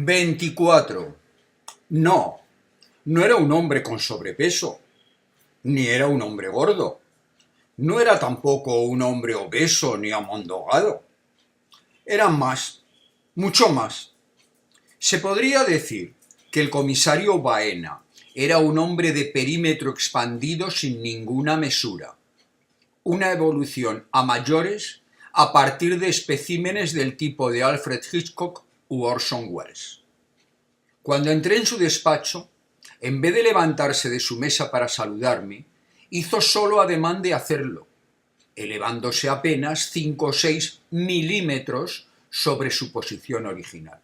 24. No, no era un hombre con sobrepeso, ni era un hombre gordo, no era tampoco un hombre obeso ni amondogado. Era más, mucho más. Se podría decir que el comisario Baena era un hombre de perímetro expandido sin ninguna mesura, una evolución a mayores a partir de especímenes del tipo de Alfred Hitchcock u Orson Welles. Cuando entré en su despacho, en vez de levantarse de su mesa para saludarme, hizo solo ademán de hacerlo, elevándose apenas 5 o 6 milímetros sobre su posición original.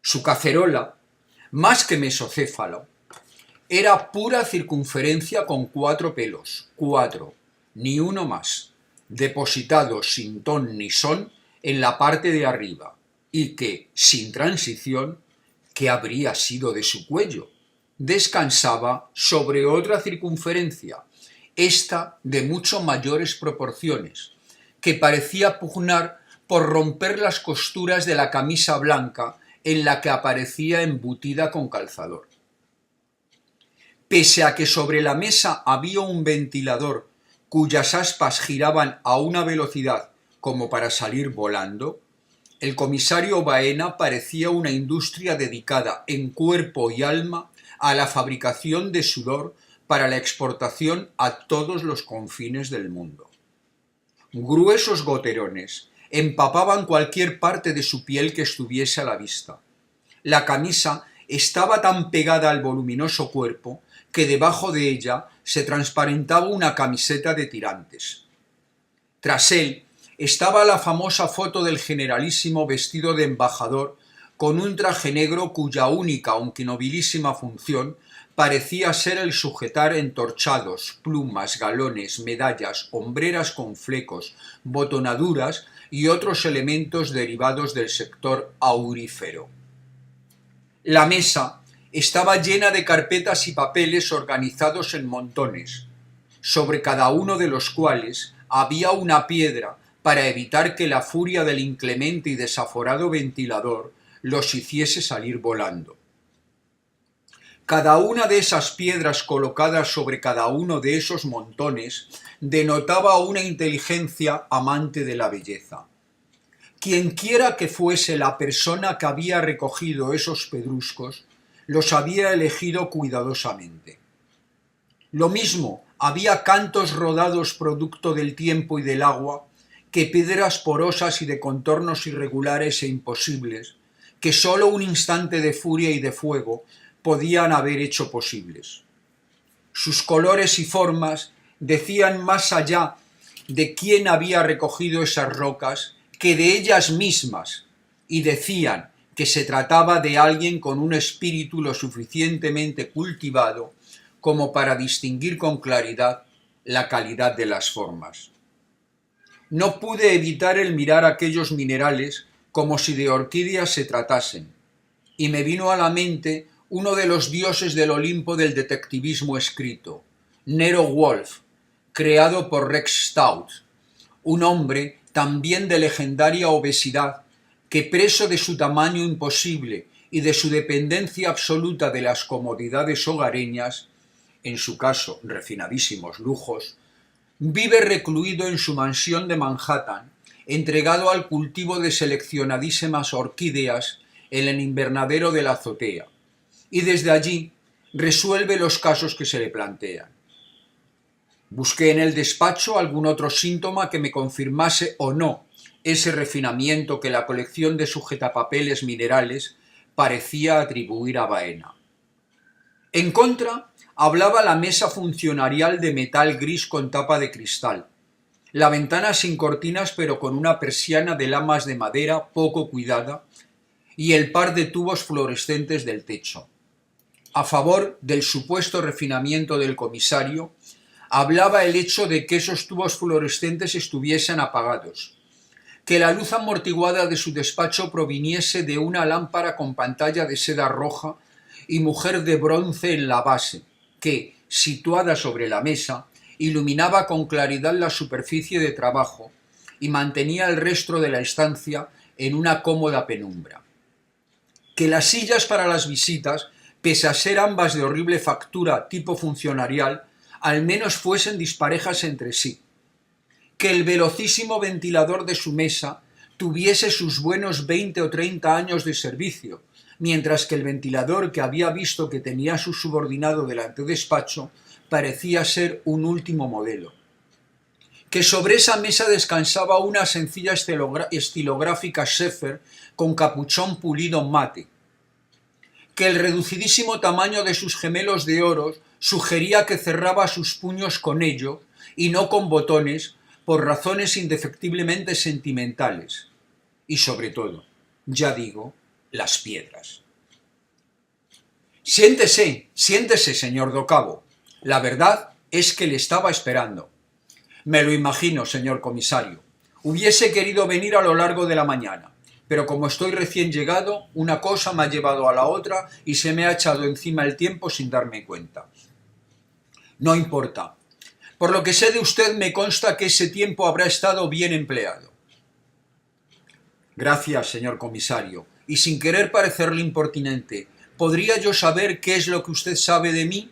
Su cacerola, más que mesocéfalo, era pura circunferencia con 4 pelos, 4, ni uno más, depositados sin ton ni son en la parte de arriba, y que, sin transición, ¿qué habría sido de su cuello? Descansaba sobre otra circunferencia, esta de mucho mayores proporciones, que parecía pugnar por romper las costuras de la camisa blanca en la que aparecía embutida con calzador. Pese a que sobre la mesa había un ventilador cuyas aspas giraban a una velocidad como para salir volando, el comisario Baena parecía una industria dedicada en cuerpo y alma a la fabricación de sudor para la exportación a todos los confines del mundo. Gruesos goterones empapaban cualquier parte de su piel que estuviese a la vista. La camisa estaba tan pegada al voluminoso cuerpo que debajo de ella se transparentaba una camiseta de tirantes. Tras él estaba la famosa foto del generalísimo vestido de embajador con un traje negro cuya única, aunque nobilísima función, parecía ser el sujetar entorchados, plumas, galones, medallas, hombreras con flecos, botonaduras y otros elementos derivados del sector aurífero. La mesa estaba llena de carpetas y papeles organizados en montones, sobre cada uno de los cuales había una piedra para evitar que la furia del inclemente y desaforado ventilador los hiciese salir volando. Cada una de esas piedras colocadas sobre cada uno de esos montones denotaba una inteligencia amante de la belleza. Quienquiera que fuese la persona que había recogido esos pedruscos, los había elegido cuidadosamente. Lo mismo había cantos rodados producto del tiempo y del agua que piedras porosas y de contornos irregulares e imposibles, que sólo un instante de furia y de fuego podían haber hecho posibles. Sus colores y formas decían más allá de quién había recogido esas rocas que de ellas mismas, y decían que se trataba de alguien con un espíritu lo suficientemente cultivado como para distinguir con claridad la calidad de las formas. No pude evitar el mirar aquellos minerales como si de orquídeas se tratasen, y me vino a la mente uno de los dioses del Olimpo del detectivismo escrito, Nero Wolf, creado por Rex Stout, un hombre también de legendaria obesidad que, preso de su tamaño imposible y de su dependencia absoluta de las comodidades hogareñas, en su caso refinadísimos lujos, vive recluido en su mansión de Manhattan, entregado al cultivo de seleccionadísimas orquídeas en el invernadero de la azotea, y desde allí resuelve los casos que se le plantean. Busqué en el despacho algún otro síntoma que me confirmase o no ese refinamiento que la colección de sujetapapeles minerales parecía atribuir a Baena. En contra, hablaba la mesa funcionarial de metal gris con tapa de cristal, la ventana sin cortinas pero con una persiana de lamas de madera poco cuidada y el par de tubos fluorescentes del techo. A favor del supuesto refinamiento del comisario, hablaba el hecho de que esos tubos fluorescentes estuviesen apagados, que la luz amortiguada de su despacho proviniese de una lámpara con pantalla de seda roja y mujer de bronce en la base, que, situada sobre la mesa, iluminaba con claridad la superficie de trabajo y mantenía el resto de la estancia en una cómoda penumbra. que las sillas para las visitas, pese a ser ambas de horrible factura tipo funcionarial, al menos fuesen disparejas entre sí, que el velocísimo ventilador de su mesa tuviese sus buenos 20 o 30 años de servicio, mientras que el ventilador que había visto que tenía su subordinado delante del despacho parecía ser un último modelo, que sobre esa mesa descansaba una sencilla estilográfica Schaeffer con capuchón pulido mate, que el reducidísimo tamaño de sus gemelos de oro sugería que cerraba sus puños con ello y no con botones por razones indefectiblemente sentimentales, y sobre todo, ya digo, las piedras. Siéntese, siéntese, señor Docabo. La verdad es que le estaba esperando. Me lo imagino, señor comisario. Hubiese querido venir a lo largo de la mañana, pero como estoy recién llegado, una cosa me ha llevado a la otra y se me ha echado encima el tiempo sin darme cuenta. No importa. Por lo que sé de usted, me consta que ese tiempo habrá estado bien empleado. Gracias, señor comisario. Y sin querer parecerle impertinente, ¿podría yo saber qué es lo que usted sabe de mí?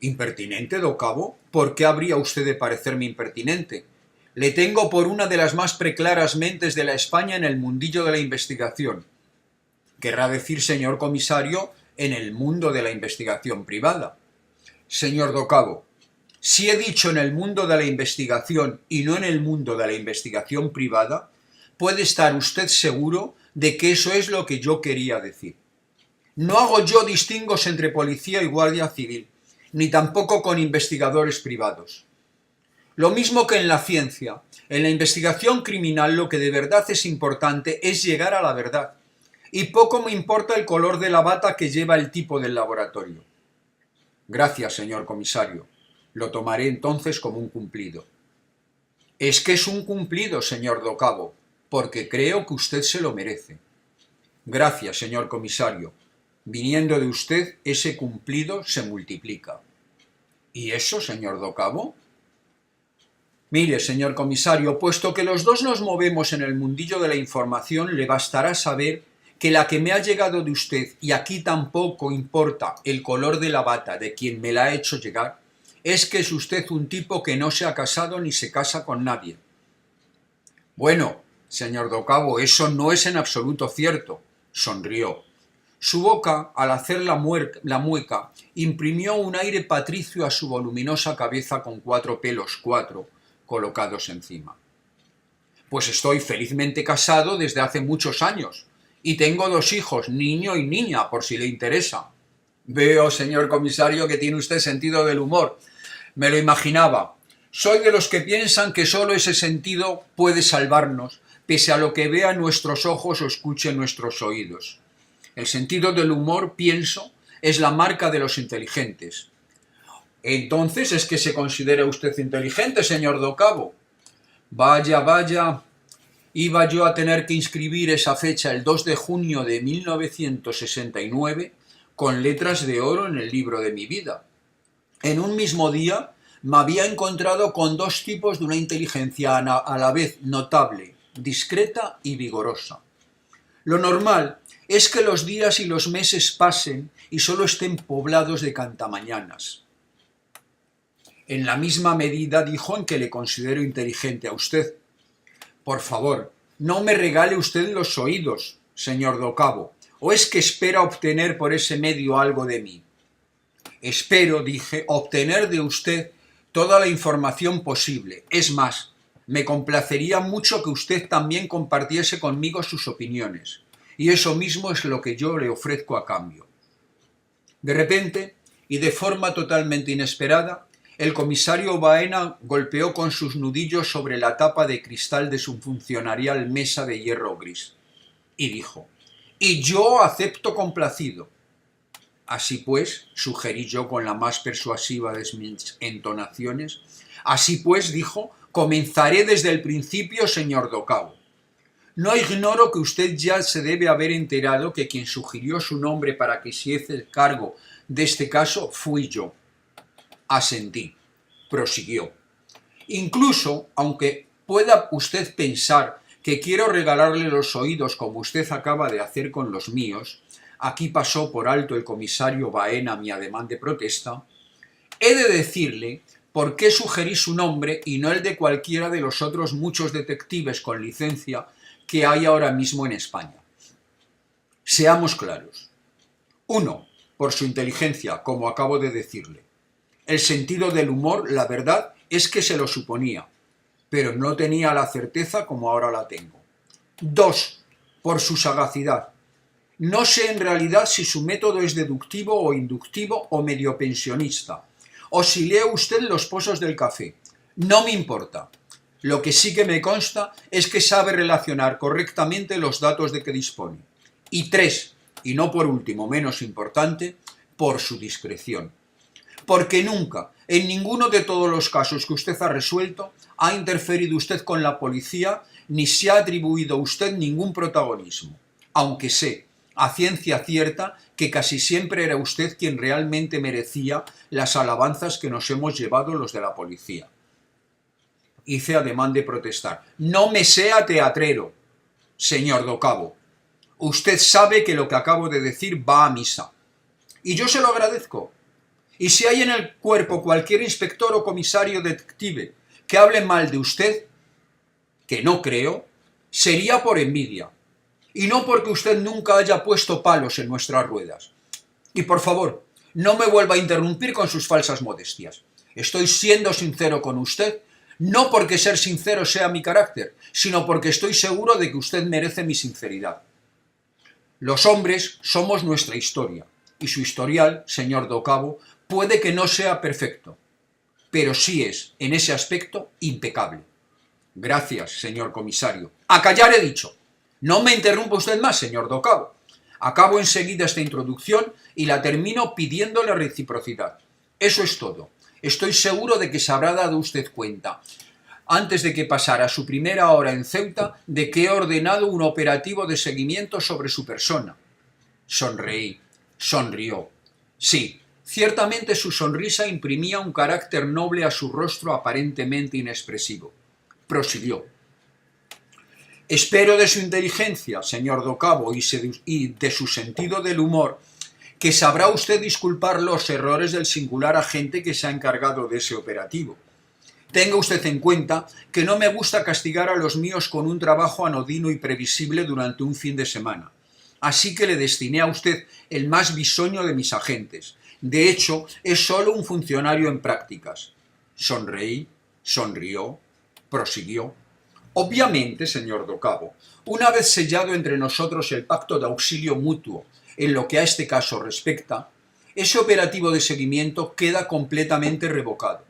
¿Impertinente, Docabo? ¿Por qué habría usted de parecerme impertinente? Le tengo por una de las más preclaras mentes de la España en el mundillo de la investigación. Querrá decir, señor comisario, en el mundo de la investigación privada. Señor Docabo, si he dicho en el mundo de la investigación y no en el mundo de la investigación privada, puede estar usted seguro de que eso es lo que yo quería decir. No hago yo distingos entre policía y guardia civil, ni tampoco con investigadores privados. Lo mismo que en la ciencia, en la investigación criminal lo que de verdad es importante es llegar a la verdad, y poco me importa el color de la bata que lleva el tipo del laboratorio. Gracias, señor comisario. Lo tomaré entonces como un cumplido. Es que es un cumplido, señor Docabo, porque creo que usted se lo merece. Gracias, señor comisario. Viniendo de usted, ese cumplido se multiplica. ¿Y eso, señor Docabo? Mire, señor comisario, puesto que los dos nos movemos en el mundillo de la información, le bastará saber que la que me ha llegado de usted, y aquí tampoco importa el color de la bata de quien me la ha hecho llegar, es que es usted un tipo que no se ha casado ni se casa con nadie. Bueno, señor Docabo, eso no es en absoluto cierto, sonrió. Su boca, al hacer la mueca, imprimió un aire patricio a su voluminosa cabeza con 4 pelos colocados encima. Pues estoy felizmente casado desde hace muchos años, y tengo 2 hijos, niño y niña, por si le interesa. Veo, señor comisario, que tiene usted sentido del humor. Me lo imaginaba. Soy de los que piensan que solo ese sentido puede salvarnos, pese a lo que vean nuestros ojos o escuchen nuestros oídos. El sentido del humor, pienso, es la marca de los inteligentes. Entonces, ¿es que se considera usted inteligente, señor Docabo? Vaya, vaya. Iba yo a tener que inscribir esa fecha, el 2 de junio de 1969, con letras de oro en el libro de mi vida. En un mismo día me había encontrado con 2 tipos de una inteligencia a la vez notable, discreta y vigorosa. Lo normal es que los días y los meses pasen y solo estén poblados de cantamañanas. En la misma medida dijo en que le considero inteligente a usted. Por favor, no me regale usted los oídos, señor Docabo, ¿o es que espera obtener por ese medio algo de mí? Espero, dije, obtener de usted toda la información posible. Es más, me complacería mucho que usted también compartiese conmigo sus opiniones. Y eso mismo es lo que yo le ofrezco a cambio. De repente, y de forma totalmente inesperada, el comisario Baena golpeó con sus nudillos sobre la tapa de cristal de su funcionarial mesa de hierro gris, y dijo: «Y yo acepto complacido». Así pues, sugerí yo con la más persuasiva de mis entonaciones, así pues, dijo, comenzaré desde el principio, señor Docabo. No ignoro que usted ya se debe haber enterado que quien sugirió su nombre para que hiciese el cargo de este caso fui yo. Asentí. Prosiguió. Incluso, aunque pueda usted pensar que quiero regalarle los oídos como usted acaba de hacer con los míos, aquí pasó por alto el comisario Baena mi ademán de protesta, he de decirle por qué sugerí su nombre y no el de cualquiera de los otros muchos detectives con licencia que hay ahora mismo en España. Seamos claros. 1. Por su inteligencia, como acabo de decirle. El sentido del humor, la verdad, es que se lo suponía, pero no tenía la certeza como ahora la tengo. 2. Por su sagacidad. No sé en realidad si su método es deductivo o inductivo o medio pensionista, o si lee usted los pozos del café. No me importa. Lo que sí que me consta es que sabe relacionar correctamente los datos de que dispone. Y 3, y no por último menos importante, por su discreción. Porque nunca, en ninguno de todos los casos que usted ha resuelto, ha interferido usted con la policía ni se ha atribuido a usted ningún protagonismo, aunque sé, a ciencia cierta, que casi siempre era usted quien realmente merecía las alabanzas que nos hemos llevado los de la policía. Hice ademán de protestar. No me sea teatrero, señor Docabo. Usted sabe que lo que acabo de decir va a misa. Y yo se lo agradezco. Y si hay en el cuerpo cualquier inspector o comisario detective que hable mal de usted, que no creo, sería por envidia. Y no porque usted nunca haya puesto palos en nuestras ruedas. Y por favor, no me vuelva a interrumpir con sus falsas modestias. Estoy siendo sincero con usted, no porque ser sincero sea mi carácter, sino porque estoy seguro de que usted merece mi sinceridad. Los hombres somos nuestra historia, y su historial, señor Docabo, puede que no sea perfecto, pero sí es, en ese aspecto, impecable. Gracias, señor comisario. ¡A callar he dicho! No me interrumpa usted más, señor Docabo. Acabo enseguida esta introducción y la termino pidiéndole reciprocidad. Eso es todo. Estoy seguro de que se habrá dado usted cuenta, antes de que pasara su primera hora en Ceuta, de que he ordenado un operativo de seguimiento sobre su persona. Sonreí. Sonrió. Sí, ciertamente su sonrisa imprimía un carácter noble a su rostro aparentemente inexpresivo. Prosiguió. Espero de su inteligencia, señor Docabo, y de su sentido del humor, que sabrá usted disculpar los errores del singular agente que se ha encargado de ese operativo. Tenga usted en cuenta que no me gusta castigar a los míos con un trabajo anodino y previsible durante un fin de semana. Así que le destiné a usted el más bisoño de mis agentes. De hecho, es solo un funcionario en prácticas. Sonreí, sonrió, prosiguió. Obviamente, señor Docabo, una vez sellado entre nosotros el pacto de auxilio mutuo en lo que a este caso respecta, ese operativo de seguimiento queda completamente revocado.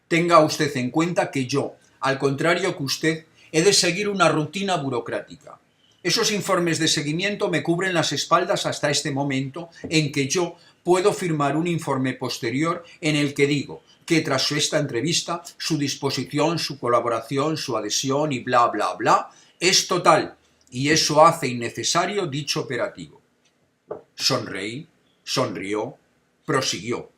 Tenga usted en cuenta que yo, al contrario que usted, he de seguir una rutina burocrática. Esos informes de seguimiento me cubren las espaldas hasta este momento en que yo puedo firmar un informe posterior en el que digo que tras esta entrevista su disposición, su colaboración, su adhesión y bla bla bla es total y eso hace innecesario dicho operativo. Sonreí, sonrió, prosiguió.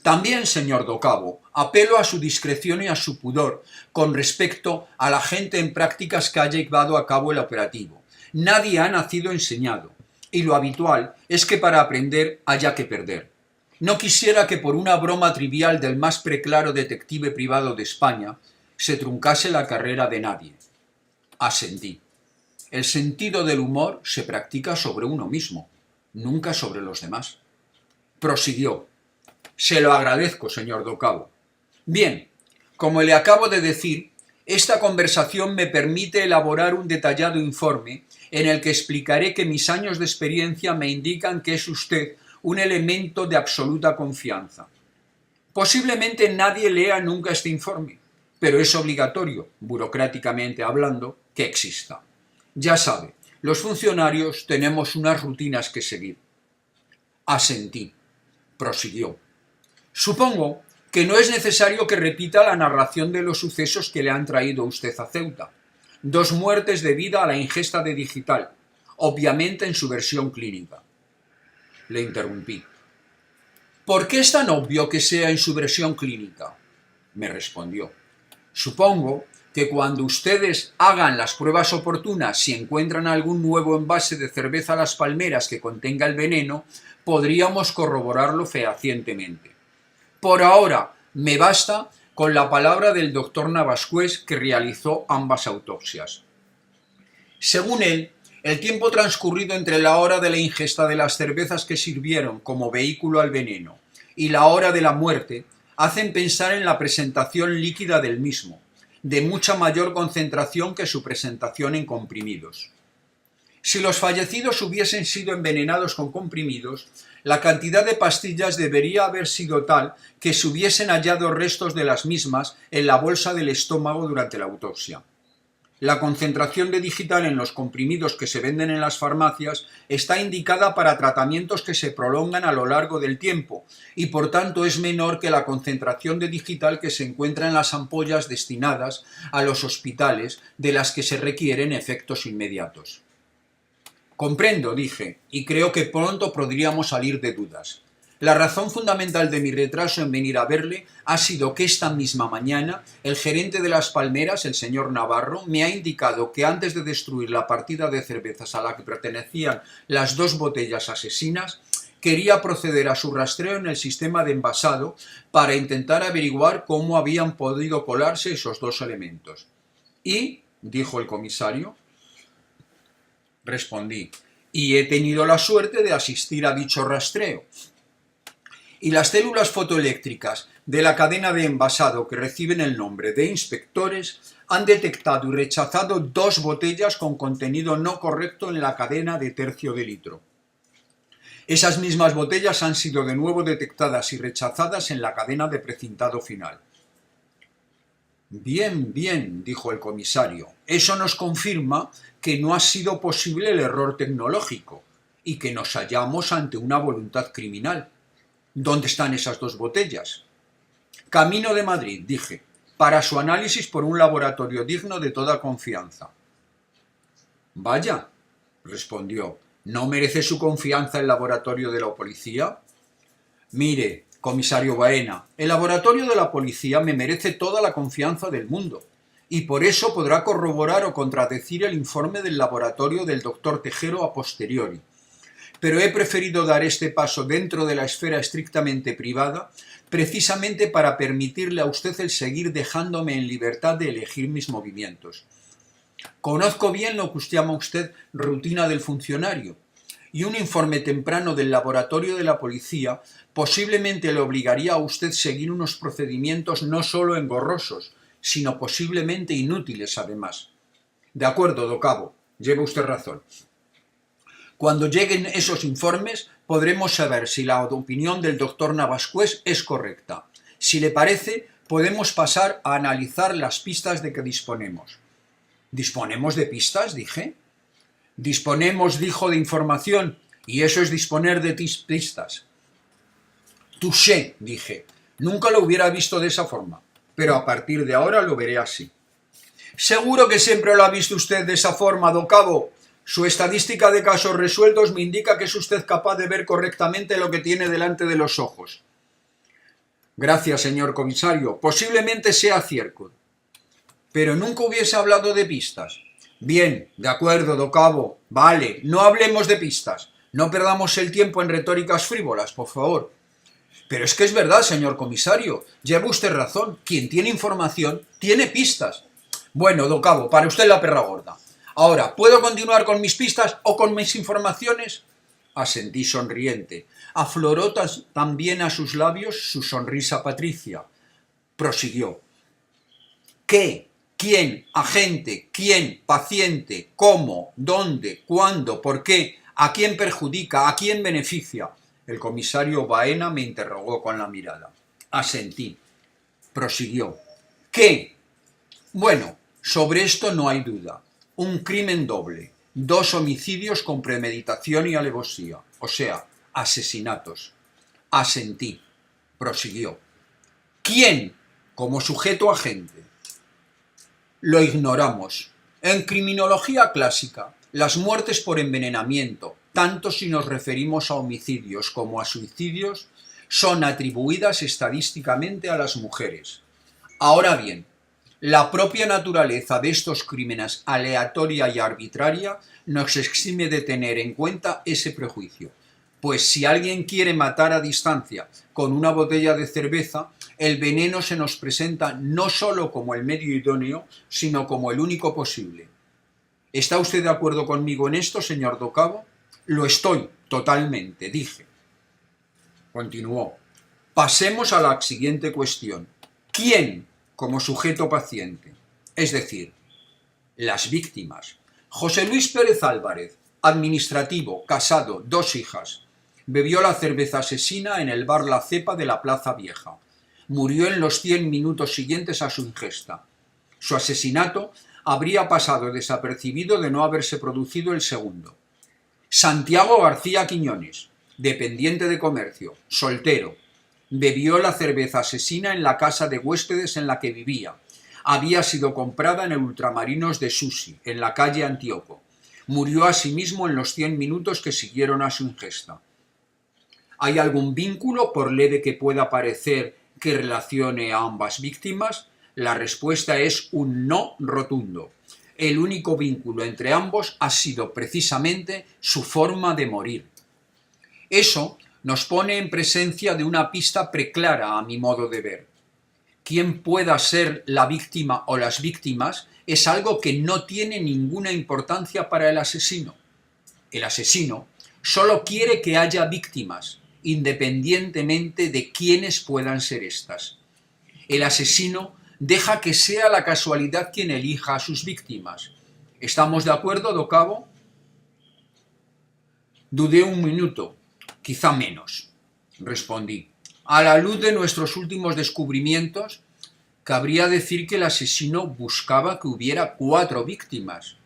También, señor Docabo, apelo a su discreción y a su pudor con respecto a la gente en prácticas que haya llevado a cabo el operativo. Nadie ha nacido enseñado, y lo habitual es que para aprender haya que perder. No quisiera que por una broma trivial del más preclaro detective privado de España se truncase la carrera de nadie. Asentí. El sentido del humor se practica sobre uno mismo, nunca sobre los demás. Prosiguió. Se lo agradezco, señor Docabo. Bien, como le acabo de decir, esta conversación me permite elaborar un detallado informe en el que explicaré que mis años de experiencia me indican que es usted un elemento de absoluta confianza. Posiblemente nadie lea nunca este informe, pero es obligatorio, burocráticamente hablando, que exista. Ya sabe, los funcionarios tenemos unas rutinas que seguir. Asentí. Prosiguió. Supongo que no es necesario que repita la narración de los sucesos que le han traído usted a Ceuta. 2 muertes debidas a la ingesta de digital, obviamente en su versión clínica. Le interrumpí. ¿Por qué es tan obvio que sea en su versión clínica? Me respondió. Supongo que cuando ustedes hagan las pruebas oportunas, si encuentran algún nuevo envase de cerveza Las Palmeras que contenga el veneno, podríamos corroborarlo fehacientemente. Por ahora, me basta con la palabra del doctor Navascués, que realizó ambas autopsias. Según él, el tiempo transcurrido entre la hora de la ingesta de las cervezas que sirvieron como vehículo al veneno y la hora de la muerte hacen pensar en la presentación líquida del mismo, de mucha mayor concentración que su presentación en comprimidos. Si los fallecidos hubiesen sido envenenados con comprimidos, la cantidad de pastillas debería haber sido tal que se hubiesen hallado restos de las mismas en la bolsa del estómago durante la autopsia. La concentración de digital en los comprimidos que se venden en las farmacias está indicada para tratamientos que se prolongan a lo largo del tiempo y por tanto es menor que la concentración de digital que se encuentra en las ampollas destinadas a los hospitales, de las que se requieren efectos inmediatos. Comprendo, dije, y creo que pronto podríamos salir de dudas. La razón fundamental de mi retraso en venir a verle ha sido que esta misma mañana el gerente de Las Palmeras, el señor Navarro, me ha indicado que antes de destruir la partida de cervezas a la que pertenecían las 2 botellas asesinas, quería proceder a su rastreo en el sistema de envasado para intentar averiguar cómo habían podido colarse esos 2 elementos. Y, dijo el comisario, respondí, y he tenido la suerte de asistir a dicho rastreo. Y las células fotoeléctricas de la cadena de envasado, que reciben el nombre de inspectores, han detectado y rechazado 2 botellas con contenido no correcto en la cadena de tercio de litro. Esas mismas botellas han sido de nuevo detectadas y rechazadas en la cadena de precintado final. Bien, bien, dijo el comisario, eso nos confirma que no ha sido posible el error tecnológico y que nos hallamos ante una voluntad criminal. ¿Dónde están esas 2 botellas? Camino de Madrid, dije, para su análisis por un laboratorio digno de toda confianza. Vaya, respondió, ¿no merece su confianza el laboratorio de la policía? Mire, comisario Baena, el laboratorio de la policía me merece toda la confianza del mundo, y por eso podrá corroborar o contradecir el informe del laboratorio del doctor Tejero a posteriori. Pero he preferido dar este paso dentro de la esfera estrictamente privada, precisamente para permitirle a usted el seguir dejándome en libertad de elegir mis movimientos. Conozco bien lo que usted llama rutina del funcionario, y un informe temprano del laboratorio de la policía posiblemente le obligaría a usted seguir unos procedimientos no solo engorrosos, sino posiblemente inútiles además. De acuerdo, do cabo, lleva usted razón. Cuando lleguen esos informes, podremos saber si la opinión del doctor Navascués es correcta. Si le parece, podemos pasar a analizar las pistas de que disponemos. ¿Disponemos de pistas?, dije. Disponemos, dijo, de información, y eso es disponer de pistas. Touché, dije. Nunca lo hubiera visto de esa forma, pero a partir de ahora lo veré así. Seguro que siempre lo ha visto usted de esa forma, do cabo. Su estadística de casos resueltos me indica que es usted capaz de ver correctamente lo que tiene delante de los ojos. Gracias, señor comisario. Posiblemente sea cierto. Pero nunca hubiese hablado de pistas. Bien, de acuerdo, do cabo. Vale, no hablemos de pistas. No perdamos el tiempo en retóricas frívolas, por favor. Pero es que es verdad, señor comisario. Lleva usted razón. Quien tiene información, tiene pistas. Bueno, do cabo, para usted la perra gorda. Ahora, ¿puedo continuar con mis pistas o con mis informaciones? Asentí sonriente. Afloró también a sus labios su sonrisa patricia. Prosiguió. ¿Qué? ¿Quién? ¿Agente? ¿Quién? ¿Paciente? ¿Cómo? ¿Dónde? ¿Cuándo? ¿Por qué? ¿A quién perjudica? ¿A quién beneficia? El comisario Baena me interrogó con la mirada. Asentí. Prosiguió. ¿Qué? Bueno, sobre esto no hay duda. Un crimen doble, 2 homicidios con premeditación y alevosía, o sea, asesinatos. Asentí. Prosiguió. ¿Quién? Como sujeto agente. Lo ignoramos. En criminología clásica, las muertes por envenenamiento, tanto si nos referimos a homicidios como a suicidios, son atribuidas estadísticamente a las mujeres. Ahora bien, La propia naturaleza de estos crímenes aleatoria y arbitraria nos exime de tener en cuenta ese prejuicio. Pues si alguien quiere matar a distancia con una botella de cerveza, el veneno se nos presenta no solo como el medio idóneo, sino como el único posible. ¿Está usted de acuerdo conmigo en esto, señor Docabo? Lo estoy, totalmente, dije. Continuó. Pasemos a la siguiente cuestión. ¿Quién como sujeto paciente? Es decir, las víctimas. José Luis Pérez Álvarez, administrativo, casado, 2 hijas. Bebió la cerveza asesina en el bar La Cepa de la Plaza Vieja. Murió en los 100 minutos siguientes a su ingesta. Su asesinato habría pasado desapercibido de no haberse producido el segundo. Santiago García Quiñones, dependiente de comercio, soltero. Bebió la cerveza asesina en la casa de huéspedes en la que vivía. Había sido comprada en el Ultramarinos de Susi, en la calle Antíoco. Murió asimismo en los 100 minutos que siguieron a su ingesta. ¿Hay algún vínculo, por leve que pueda parecer, que relacione a ambas víctimas? La respuesta es un no rotundo. El único vínculo entre ambos ha sido precisamente su forma de morir. Eso nos pone en presencia de una pista preclara a mi modo de ver. Quién pueda ser la víctima o las víctimas es algo que no tiene ninguna importancia para el asesino. El asesino solo quiere que haya víctimas, independientemente de quiénes puedan ser éstas. El asesino deja que sea la casualidad quien elija a sus víctimas. ¿Estamos de acuerdo, Docabo? Dudé un minuto, quizá menos, respondí. A la luz de nuestros últimos descubrimientos, cabría decir que el asesino buscaba que hubiera 4 víctimas.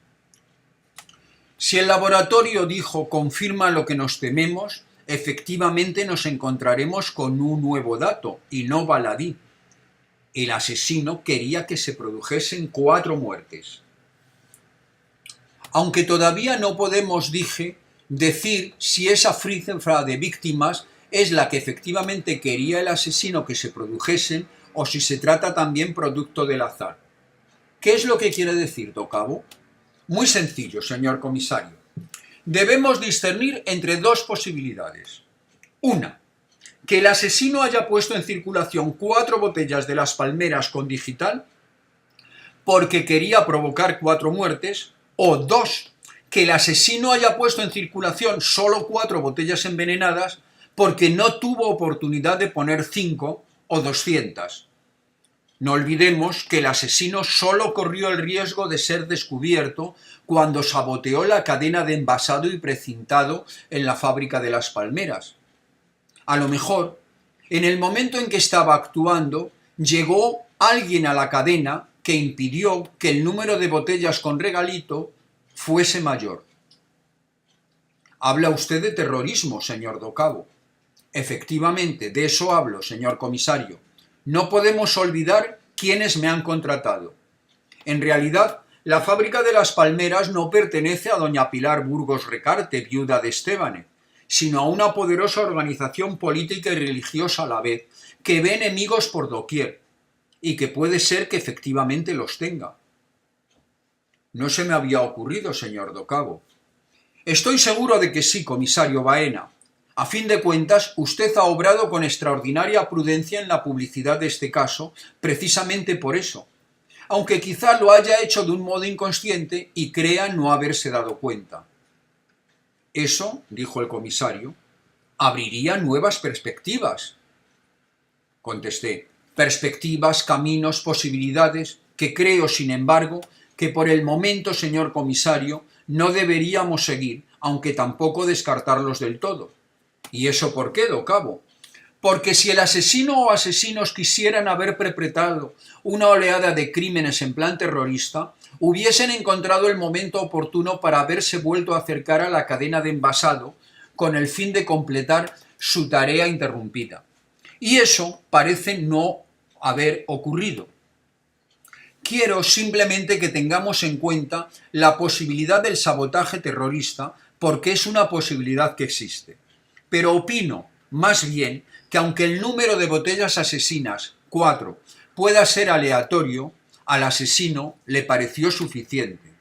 Si el laboratorio, dijo, confirma lo que nos tememos, efectivamente nos encontraremos con un nuevo dato, y no baladí. El asesino quería que se produjesen 4 muertes. Aunque todavía no podemos, dije, decir si esa cifra de víctimas es la que efectivamente quería el asesino que se produjesen o si se trata también producto del azar. ¿Qué es lo que quiere decir, Docabo? Muy sencillo, señor comisario. Debemos discernir entre 2 posibilidades. Una, que el asesino haya puesto en circulación 4 botellas de las palmeras con digital porque quería provocar 4 muertes, o 2, que el asesino haya puesto en circulación solo 4 botellas envenenadas porque no tuvo oportunidad de poner 5 o 200. No olvidemos que el asesino solo corrió el riesgo de ser descubierto cuando saboteó la cadena de envasado y precintado en la fábrica de las palmeras. A lo mejor, en el momento en que estaba actuando, llegó alguien a la cadena que impidió que el número de botellas con regalito fuese mayor. Habla usted de terrorismo, señor Docabo. Efectivamente, de eso hablo, señor comisario. No podemos olvidar quiénes me han contratado. En realidad, la fábrica de las palmeras no pertenece a doña Pilar Burgos Recarte, viuda de Estévane, sino a una poderosa organización política y religiosa a la vez, que ve enemigos por doquier, y que puede ser que efectivamente los tenga. No se me había ocurrido, señor Docabo. Estoy seguro de que sí, comisario Baena. A fin de cuentas, usted ha obrado con extraordinaria prudencia en la publicidad de este caso, precisamente por eso, aunque quizá lo haya hecho de un modo inconsciente y crea no haberse dado cuenta. Eso, dijo el comisario, abriría nuevas perspectivas. Contesté, perspectivas, caminos, posibilidades, que creo, sin embargo, que por el momento, señor comisario, no deberíamos seguir, aunque tampoco descartarlos del todo. ¿Y eso por qué, Docabo? Porque si el asesino o asesinos quisieran haber perpetrado una oleada de crímenes en plan terrorista, hubiesen encontrado el momento oportuno para haberse vuelto a acercar a la cadena de envasado con el fin de completar su tarea interrumpida. Y eso parece no haber ocurrido. Quiero simplemente que tengamos en cuenta la posibilidad del sabotaje terrorista porque es una posibilidad que existe. Pero opino, más bien, que aunque el número de botellas asesinas, 4, pueda ser aleatorio, Al asesino le pareció suficiente.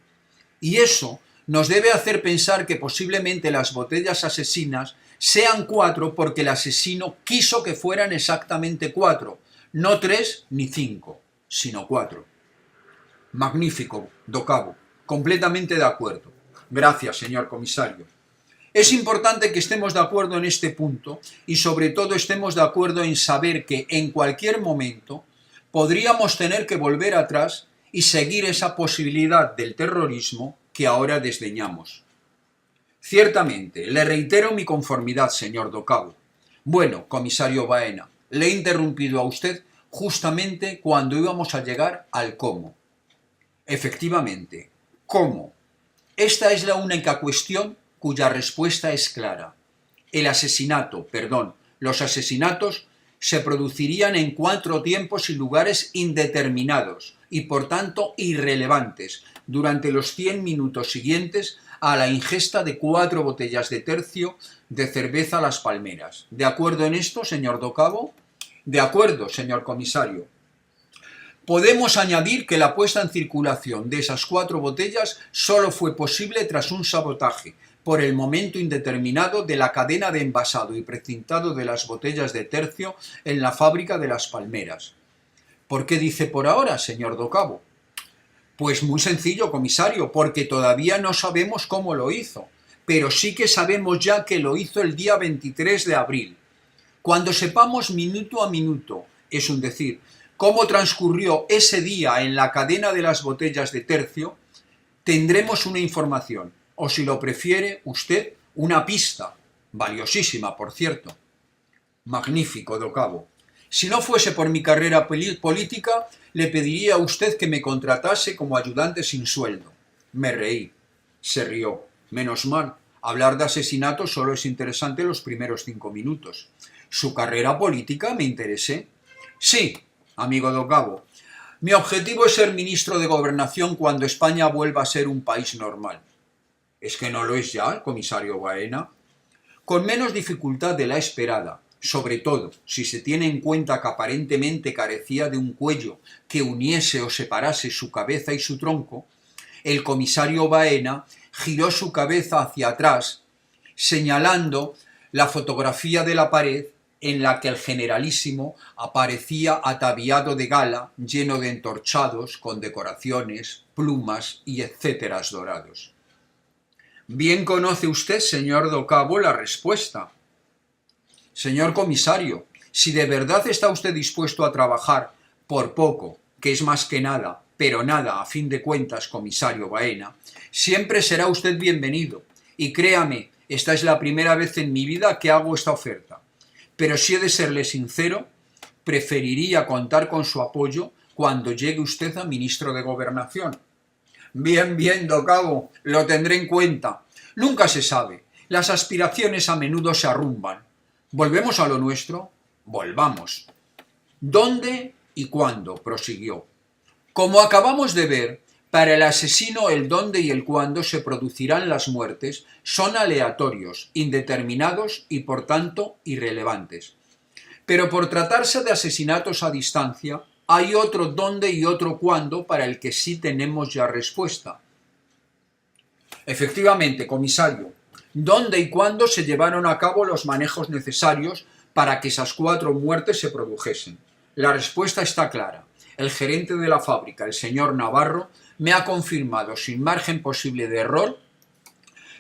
Y eso nos debe hacer pensar que posiblemente las botellas asesinas sean 4 porque el asesino quiso que fueran exactamente 4, no 3 ni 5, sino 4. Magnífico, Docabo, completamente de acuerdo. Gracias, señor comisario. Es importante que estemos de acuerdo en este punto y sobre todo estemos de acuerdo en saber que en cualquier momento podríamos tener que volver atrás y seguir esa posibilidad del terrorismo que ahora desdeñamos. Ciertamente, le reitero mi conformidad, señor Docabo. Bueno, comisario Baena, le he interrumpido a usted justamente cuando íbamos a llegar al cómo. Efectivamente, ¿cómo? Esta es la única cuestión cuya respuesta es clara. Los asesinatos se producirían en 4 tiempos y lugares indeterminados y por tanto irrelevantes durante los 100 minutos siguientes a la ingesta de 4 botellas de tercio de cerveza Las Palmeras. ¿De acuerdo en esto, señor Docabo? De acuerdo, señor comisario. Podemos añadir que la puesta en circulación de esas 4 botellas solo fue posible tras un sabotaje, por el momento indeterminado, de la cadena de envasado y precintado de las botellas de tercio en la fábrica de Las Palmeras. ¿Por qué dice por ahora, señor Docabo? Pues muy sencillo, comisario, porque todavía no sabemos cómo lo hizo, pero sí que sabemos ya que lo hizo el día 23 de abril. Cuando sepamos minuto a minuto, es decir, cómo transcurrió ese día en la cadena de las botellas de tercio, tendremos una información, o si lo prefiere usted, una pista, valiosísima, por cierto. Magnífico, Docabo. Si no fuese por mi carrera política, le pediría a usted que me contratase como ayudante sin sueldo. Me reí. Se rió. Menos mal. Hablar de asesinato solo es interesante los primeros 5 minutos. ¿Su carrera política me interesé? Sí, amigo Docabo. Mi objetivo es ser ministro de Gobernación cuando España vuelva a ser un país normal. ¿Es que no lo es ya, comisario Baena? Con menos dificultad de la esperada, sobre todo si se tiene en cuenta que aparentemente carecía de un cuello que uniese o separase su cabeza y su tronco, el comisario Baena giró su cabeza hacia atrás, señalando la fotografía de la pared en la que el generalísimo aparecía ataviado de gala, lleno de entorchados, con decoraciones, plumas y etcéteras dorados. Bien conoce usted, señor Docabo, la respuesta. Señor comisario, si de verdad está usted dispuesto a trabajar por poco, que es más que nada, pero nada a fin de cuentas, comisario Baena, siempre será usted bienvenido. Y créame, esta es la primera vez en mi vida que hago esta oferta. Pero si he de serle sincero, preferiría contar con su apoyo cuando llegue usted a ministro de Gobernación. Bien, bien, Docabo, lo tendré en cuenta. Nunca se sabe. Las aspiraciones a menudo se arrumban. ¿Volvemos a lo nuestro? Volvamos. ¿Dónde y cuándo? Prosiguió. Como acabamos de ver, para el asesino el dónde y el cuándo se producirán las muertes son aleatorios, indeterminados y por tanto irrelevantes. Pero por tratarse de asesinatos a distancia, hay otro dónde y otro cuándo para el que sí tenemos ya respuesta. Efectivamente, comisario, ¿dónde y cuándo se llevaron a cabo los manejos necesarios para que esas 4 muertes se produjesen? La respuesta está clara. El gerente de la fábrica, el señor Navarro, me ha confirmado sin margen posible de error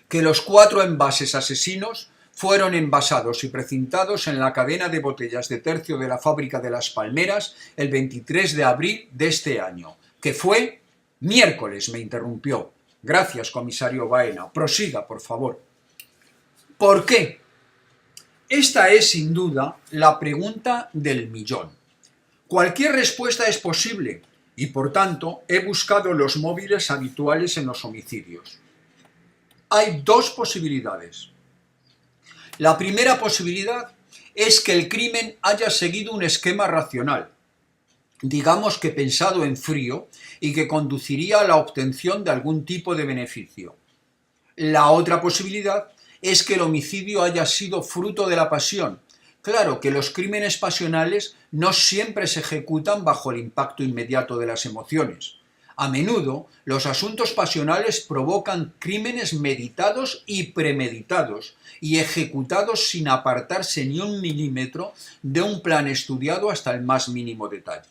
que los 4 envases asesinos fueron envasados y precintados en la cadena de botellas de tercio de la fábrica de Las Palmeras el 23 de abril de este año, que fue miércoles, me interrumpió. Gracias, comisario Baena. Prosiga, por favor. ¿Por qué? Esta es, sin duda, la pregunta del millón. Cualquier respuesta es posible y, por tanto, he buscado los móviles habituales en los homicidios. Hay 2 posibilidades. La primera posibilidad es que el crimen haya seguido un esquema racional, digamos que pensado en frío y que conduciría a la obtención de algún tipo de beneficio. La otra posibilidad es que el homicidio haya sido fruto de la pasión, Claro que los crímenes pasionales no siempre se ejecutan bajo el impacto inmediato de las emociones. A menudo, los asuntos pasionales provocan crímenes meditados y premeditados y ejecutados sin apartarse ni un milímetro de un plan estudiado hasta el más mínimo detalle.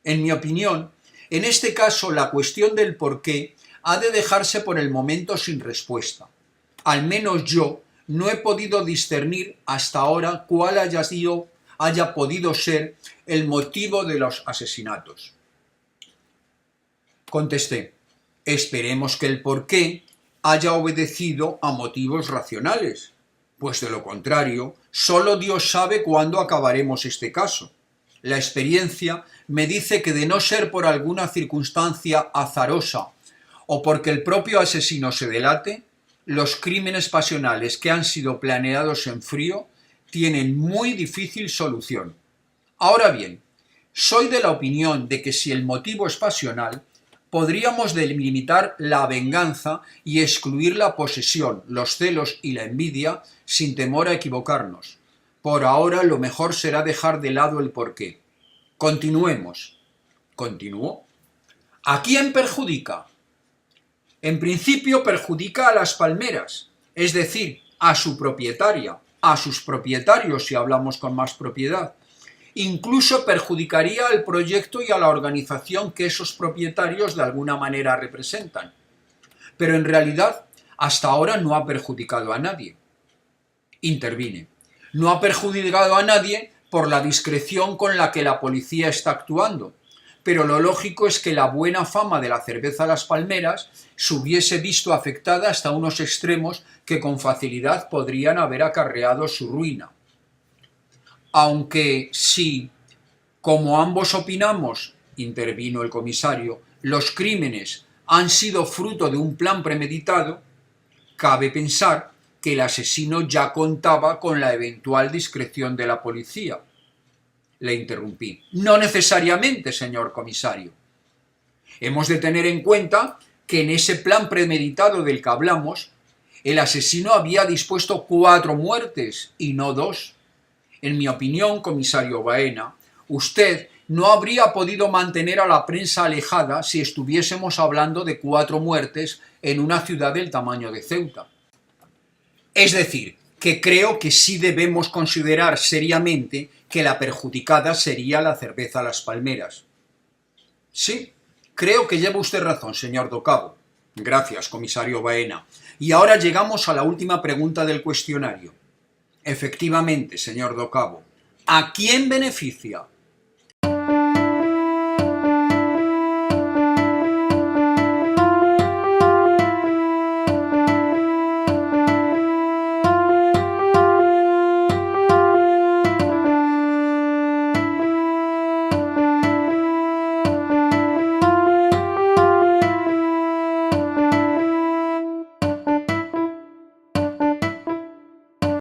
En mi opinión, en este caso la cuestión del por qué ha de dejarse por el momento sin respuesta. Al menos yo no he podido discernir hasta ahora cuál haya podido ser el motivo de los asesinatos. Contesté, esperemos que el porqué haya obedecido a motivos racionales, pues de lo contrario, solo Dios sabe cuándo acabaremos este caso. La experiencia me dice que de no ser por alguna circunstancia azarosa o porque el propio asesino se delate, los crímenes pasionales que han sido planeados en frío tienen muy difícil solución. Ahora bien, soy de la opinión de que si el motivo es pasional, podríamos delimitar la venganza y excluir la posesión, los celos y la envidia sin temor a equivocarnos. Por ahora lo mejor será dejar de lado el porqué. Continuemos. ¿Continúo? ¿A quién perjudica? En principio perjudica a las palmeras, es decir, a su propietaria, a sus propietarios si hablamos con más propiedad. Incluso perjudicaría al proyecto y a la organización que esos propietarios de alguna manera representan. Pero en realidad, hasta ahora no ha perjudicado a nadie. Intervine. No ha perjudicado a nadie por la discreción con la que la policía está actuando. Pero lo lógico es que la buena fama de la cerveza Las Palmeras se hubiese visto afectada hasta unos extremos que con facilidad podrían haber acarreado su ruina. Aunque si, como ambos opinamos, intervino el comisario, los crímenes han sido fruto de un plan premeditado, cabe pensar que el asesino ya contaba con la eventual discreción de la policía. Le interrumpí. No necesariamente, señor comisario. Hemos de tener en cuenta que en ese plan premeditado del que hablamos, el asesino había dispuesto 4 muertes y no 2. En mi opinión, comisario Baena, usted no habría podido mantener a la prensa alejada si estuviésemos hablando de 4 muertes en una ciudad del tamaño de Ceuta. Es decir, que creo que sí debemos considerar seriamente que la perjudicada sería la cerveza Las Palmeras. Sí, creo que lleva usted razón, señor Docabo. Gracias, comisario Baena. Y ahora llegamos a la última pregunta del cuestionario. Efectivamente, señor Docabo, ¿a quién beneficia